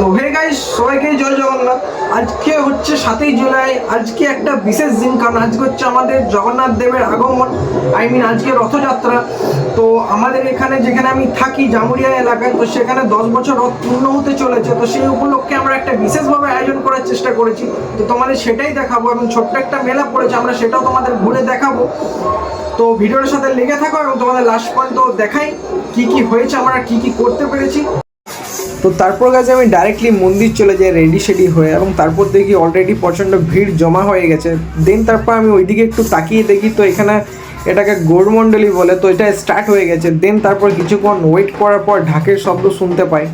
তো hey guys, সবাইকে জয় জগন্নাথ। আজকে হচ্ছে 7ই জুলাই। আজকে একটা বিশেষ দিন, কারণ আজকে হচ্ছে আমাদের জগন্নাথ দেবের আগমন, আজকে রথযাত্রা। তো আমাদের এখানে যেখানে আমি থাকি জামুরিয়া এলাকায়, তো সেখানে 10 বছর রথ পূর্ণ হতে চলেছে। তো সেই উপলক্ষে আমরা একটা বিশেষভাবে আয়োজন করার চেষ্টা করেছি। তো তোমাদের সেটাই দেখাবো, এবং ছোট্ট একটা মেলা পড়েছে, আমরা সেটাও তোমাদের ঘুরে দেখাবো। তো ভিডিওর সাথে লেগে থাকো এবং তোমাদের লাস্ট পয়েন্ট দেখাই কি কি হয়েছে, আমরা কি কি করতে পেরেছি। তো তারপর কাছে আমি ডাইরেক্টলি মন্দির চলে যাই রেডি সেডি হয়ে, এবং তারপর দেখি অলরেডি প্রচণ্ড ভিড় জমা হয়ে গেছে। দেন তারপর আমি ওইদিকে একটু তাকিয়ে দেখি, তো এখানে এটাকে গৌরমণ্ডলী বলে, তো এটা স্টার্ট হয়ে গেছে। দেন তারপর কিছুক্ষণ ওয়েট করার পর ঢাকের শব্দ শুনতে পাই।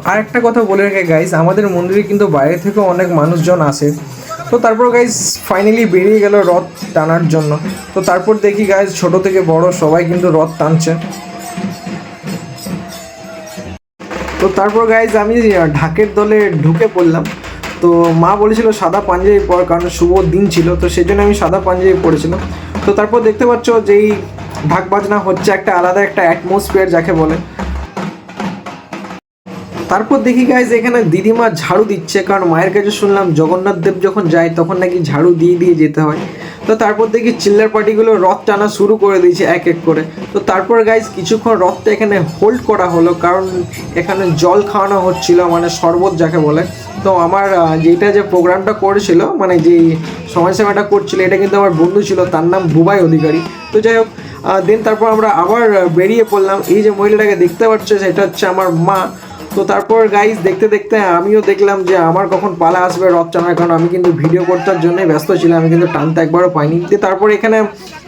আর একটা কথা বলে রেখে গাইজ, আমাদের মন্দিরে কিন্তু বাইরে থেকেও অনেক মানুষজন আসে। তো তারপর গাইজ ফাইনালি বেরিয়ে গেল রথ টানার জন্য। তো তারপর দেখি গাইজ ছোট থেকে বড় সবাই কিন্তু রথ টানছে। তো তারপর গাইজ আমি ঢাকের দলে ঢুকে পড়লাম। তো মা বলেছিল সাদা পাঞ্জাবি পর, কারণ শুভ দিন ছিল, তো সেই জন্য আমি সাদা পাঞ্জাবি পরেছিলাম। তো তারপর দেখতে পাচ্ছ যেই ঢাক বাজনা হচ্ছে, একটা আলাদা একটা অ্যাটমসফিয়ার যাকে বলে। তারপর দেখি গাইজ এখানে দিদিমা ঝাড়ু দিচ্ছে, কারণ মায়ের কাছে শুনলাম জগন্নাথ দেব যখন যায় তখন নাকি ঝাড়ু দিয়ে দিয়ে যেতে হয়। তো তারপর দেখি চিল্লার পার্টিগুলো রথ টানা শুরু করে দিয়েছে এক এক করে। তো তারপর গাইজ কিছুক্ষণ রথটা এখানে হোল্ড করা হলো, কারণ এখানে জল খাওয়ানো হচ্ছিল, মানে শরবত যাকে বলে। তো আমার যেটা যে প্রোগ্রামটা করেছিল, মানে যেই সমাজসেবাটা করছিল, এটা কিন্তু আমার বন্ধু ছিল, তার নাম বুবাই অধিকারী। তো যাই হোক, দেন তারপর আমরা আবার বেরিয়ে পড়লাম। এই যে মহিলাটাকে দেখতে পাচ্ছ, সেটা হচ্ছে আমার মা। তো তারপর গাইজ দেখতে দেখতে আমিও দেখলাম যে আমার কখন পালা আসবে রথ টানার, কারণ আমি কিন্তু ভিডিও করতার জন্যই ব্যস্ত ছিলাম, আমি কিন্তু টানতে একবারও পাইনি। তারপর এখানে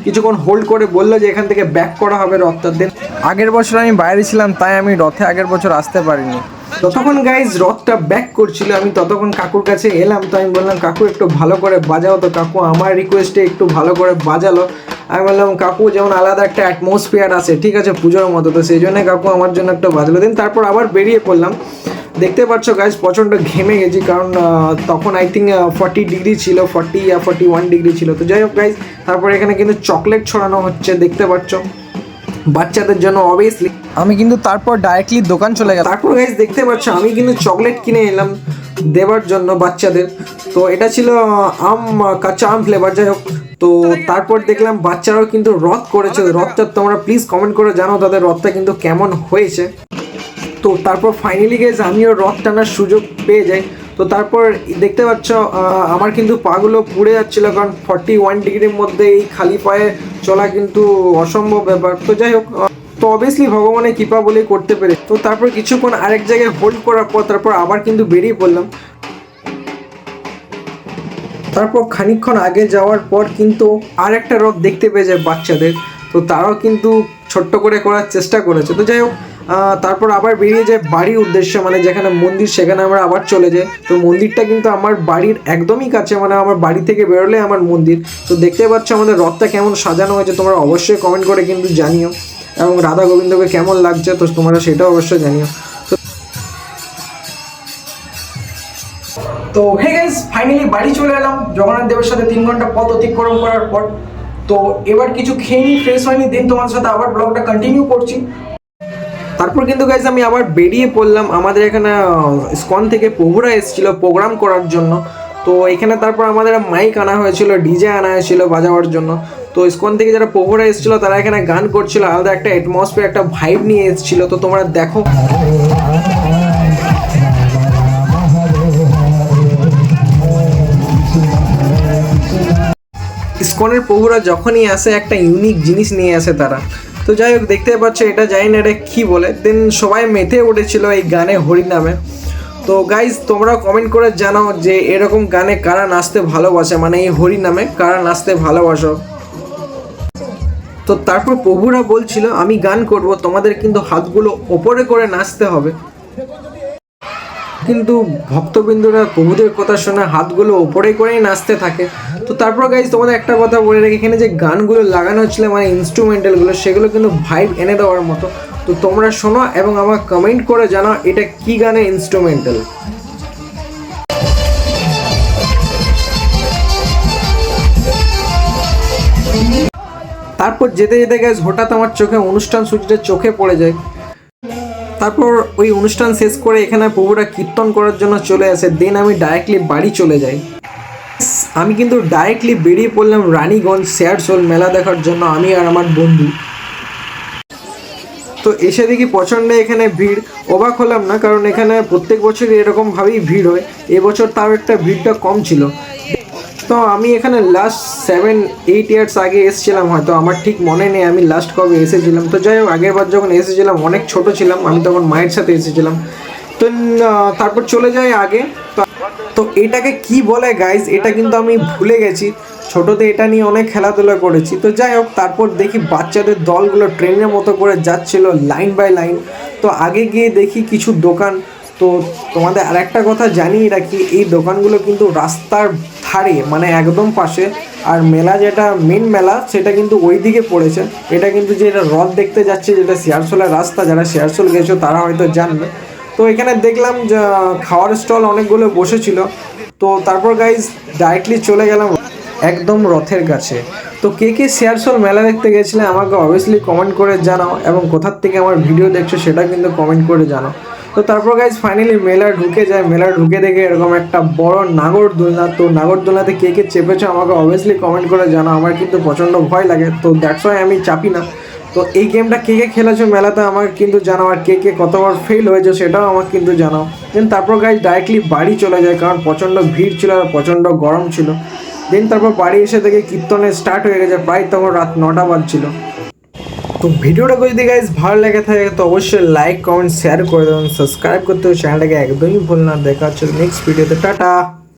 কিছুক্ষণ হোল্ড করে বললো যে এখান থেকে ব্যাক করা হবে রথটা। দেন আগের বছর আমি বাইরে ছিলাম, তাই আমি রথে আগের বছর আসতে পারিনি। ততক্ষণ গাইজ রথটা ব্যাক করছিল, আমি ততক্ষণ কাকুর কাছে এলাম। তো আমি বললাম কাকু একটু ভালো করে বাজাও। তো কাকু আমার রিকোয়েস্টে একটু ভালো করে বাজালো। আমি বললাম কাকু যেমন আলাদা একটা অ্যাটমসফিয়ার আছে, ঠিক আছে, পুজোর মতো, তো সেই জন্য কাকু আমার জন্য একটা বাজালো। দিন তারপর আবার বেরিয়ে পড়লাম। দেখতে পাচ্ছ গাইজ প্রচণ্ড ঘেমে গেছি, কারণ তখন আই থিঙ্ক 40 ডিগ্রি ছিল, 41 ডিগ্রি ছিল। তো যাই হোক গাইজ, তারপর এখানে কিন্তু চকলেট ছড়ানো হচ্ছে, দেখতে পাচ্ছ, বাচ্চাদের জন্য অবভিয়াসলি। আমি কিন্তু তারপর ডাইরেক্টলি দোকান চলে গেলাম। তারপর গাইজ দেখতে পাচ্ছ আমি কিন্তু চকলেট কিনে এলাম দেবার জন্য বাচ্চাদের। তো এটা ছিল কাঁচা আম ফ্লেভার। যাই হোক, তো তারপর দেখলাম বাচ্চারাও কিন্তু রথ করেছে। রথটা তোমরা প্লিজ কমেন্ট করে জানাও তাদের রথটা কিন্তু কেমন হয়েছে। তো তারপর ফাইনালি গাইজ আমিও রথ টানার সুযোগ পেয়ে যাই। তো তারপর দেখতে পাচ্ছ আমার কিন্তু পাগুলো পুড়ে যাচ্ছিলো, কারণ 41 ডিগ্রির মধ্যে এই খালি পায়ে চলা কিন্তু অসম্ভব ব্যাপার। তো যাই হোক, তো অবভিয়াসলি ভগবানের কৃপা বলেই করতে পেরে। তো তারপর কিছুক্ষণ আরেক জায়গায় হোল্ড করার পর তারপর আবার কিন্তু বেরিয়ে পড়লাম। তারপর খানিকক্ষণ আগে যাওয়ার পর কিন্তু আর একটা রথ দেখতে পেয়ে যায় বাচ্চাদের। তো তারাও কিন্তু ছোট্ট করে করার চেষ্টা করেছে। তো যাই হোক, তারপর আবার বেরিয়ে যায় বাড়ির উদ্দেশ্যে, মানে যেখানে মন্দির সেখানে আমরা আবার চলে যাই। তো মন্দিরটা কিন্তু আমার বাড়ির একদমই কাছে, মানে আমার বাড়ি থেকে বেরোলে আমার মন্দির। তো দেখতে পাচ্ছ আমাদের রথটা কেমন সাজানো হয়েছে, তোমরা অবশ্যই কমেন্ট করে কিন্তু জানিও, এবং রাধা গোবিন্দকে কেমন লাগছে তো তোমরা সেটাও অবশ্যই জানিও। তো হে গাইস, ফাইনালি বাড়ি চলে এলাম জগন্নাথ দেবের সাথে 3 ঘন্টা পথ অতিক্রম করার পর। তো এবার কিছু খেয়ে নিই, ফ্রেশ হয়নি, দিন তোমাদের সাথে আবার ব্লগটা কন্টিনিউ করছি। তারপর কিন্তু গাইজ আমি আবার বেরিয়ে পড়লাম। আমাদের এখানে ইসকন থেকে প্রভুরা এসেছিল প্রোগ্রাম করার জন্য। তো এখানে তারপর আমাদের মাইক আনা হয়েছিল, ডিজে আনা হয়েছিল বাজাবার জন্য। তো ইসকন থেকে যারা প্রভুরা এসেছিল তারা এখানে গান করছিল, আলাদা একটা অ্যাটমসফিয়ার, একটা ভাইব নিয়ে এসেছিল। তো তোমরা দেখো, ইসকনের প্রভুরা যখনই আসে একটা ইউনিক জিনিস নিয়ে আসে তারা। তো যাই হোক, দেখতে পাচ্ছ এটা জানি না এটা কী বলে। দেন সবাই মেতে উঠেছিল এই গানে হরিনামে। তো গাইজ তোমরা কমেন্ট করে জানাও যে এরকম গানে কারা নাচতে ভালোবাসে, মানে এই হরিনামে কারা নাচতে ভালোবাসো। তো তারপর প্রভুরা বলছিল আমি গান করব, তোমাদের কিন্তু হাতগুলো ওপরে করে নাচতে হবে। কিন্তু ভক্তবৃন্দরা প্রভুদের কথা শোনা হাতগুলো ওপরে করেই নাচতে থাকে। তো তারপর গাইজ তোমাদের একটা কথা বলে রাখি, এখানে যে গানগুলো লাগানো হচ্ছিল মানে ইনস্ট্রুমেন্টালগুলো, সেগুলো কিন্তু ভাইব এনে দেওয়ার মতো। তো তোমরা শোনো এবং আমার কমেন্ট করে জানাও এটা কি গানে ইনস্ট্রুমেন্টাল। তারপর যেতে যেতে গাইজ হঠাৎ আমার চোখে অনুষ্ঠান সূচিটা চোখে পড়ে যায়। তারপর ওই অনুষ্ঠান শেষ করে এখানে প্রভুরা কীর্তন করার জন্য চলে আসে। দেন আমি ডাইরেক্টলি বাড়ি চলে যাই। আমি কিন্তু ডাইরেক্টলি বেরিয়ে পড়লাম রানীগঞ্জ শেয়ার সোল মেলা দেখার জন্য, আমি আর আমার বন্ধু। তো এসে দেখি প্রচণ্ড এখানে ভিড়। অবাক হলাম না, কারণ এখানে প্রত্যেক বছরই এরকমভাবেই ভিড় হয়। এবছর তাও একটা ভিড়টা কম ছিল। তো আমি এখানে লাস্ট 7-8 ইয়ার্স আগে এসেছিলাম, হয়তো আমার ঠিক মনে নেই আমি লাস্ট কবে এসেছিলাম। তো যাই হোক, আগের বার যখন এসেছিলাম অনেক ছোট ছিলাম, আমি তখন মায়ের সাথে এসেছিলাম। তো তারপর চলে যাই আগে। তো এটাকে কি বলে গাইজ, এটা কিন্তু আমি ভুলে গেছি। ছোটোতে এটা নিয়ে অনেক খেলাধুলা করেছি। তো যাই হোক, তারপর দেখি বাচ্চাদের দলগুলো ট্রেনের মতো করে যাচ্ছিল লাইন বাই লাইন। তো আগে গিয়ে দেখি কিছু দোকান। তো তোমাদের আরেকটা কথা জানিয়ে রাখি, এই দোকানগুলো কিন্তু রাস্তার ধারে, মানে একদম পাশে। আর মেলা, যেটা মেন মেলা, সেটা কিন্তু ওই দিকে পড়েছে। এটা কিন্তু যেটা রথ দেখতে যাচ্ছে, যেটা শেয়ারসোলের রাস্তা, যারা শেয়ারসোল গেছো তারা হয়তো জানবে। তো এখানে দেখলাম যে খাওয়ার স্টল অনেকগুলো বসেছিল। তো তারপর গাইজ ডাইরেক্টলি চলে গেলাম একদম রথের কাছে। তো কে কে শেয়ারসোল মেলা দেখতে গেছিলে আমাকে অবভিয়াসলি কমেন্ট করে জানাও, এবং কোথার থেকে আমার ভিডিও দেখছো সেটা কিন্তু কমেন্ট করে জানাও। তো তারপর গাইজ ফাইনালি মেলা ঢুকে যায়। মেলা ঢুকে দেখে এরকম একটা বড় নাগরদোলনা। তো নাগরদোলনাতে কে কে চেপেছো আমাকে অবভিয়াসলি কমেন্ট করে জানাও। আমার কিন্তু প্রচণ্ড ভয় লাগে, তো দ্যাটস ওয়াই আমি চাপি না। তো এই গেমটা কে কে খেলেছো মেলাতে আমাকে কিন্তু জানাও, আর কে কে কতবার ফেল হয়েছে সেটাও আমাকে কিন্তু জানাও। দেন তারপর গাইজ ডাইরেক্টলি বাড়ি চলে যায়, কারণ প্রচণ্ড ভিড় ছিল আর প্রচণ্ড গরম ছিল। দেন তারপর বাড়ি এসে দেখে কীর্তনে স্টার্ট হয়ে গেছে, প্রায় তখন রাত 9টা বাজছিল। তো ভিডিওটা যদি গাইজ ভালো লেগে থাকে তো অবশ্যই লাইক, কমেন্ট, শেয়ার করে দেবেন। সাবস্ক্রাইব করতে চ্যানেলটাকে একদমই ভুল না। দেখা হচ্ছে নেক্সট ভিডিওতে। টাটা।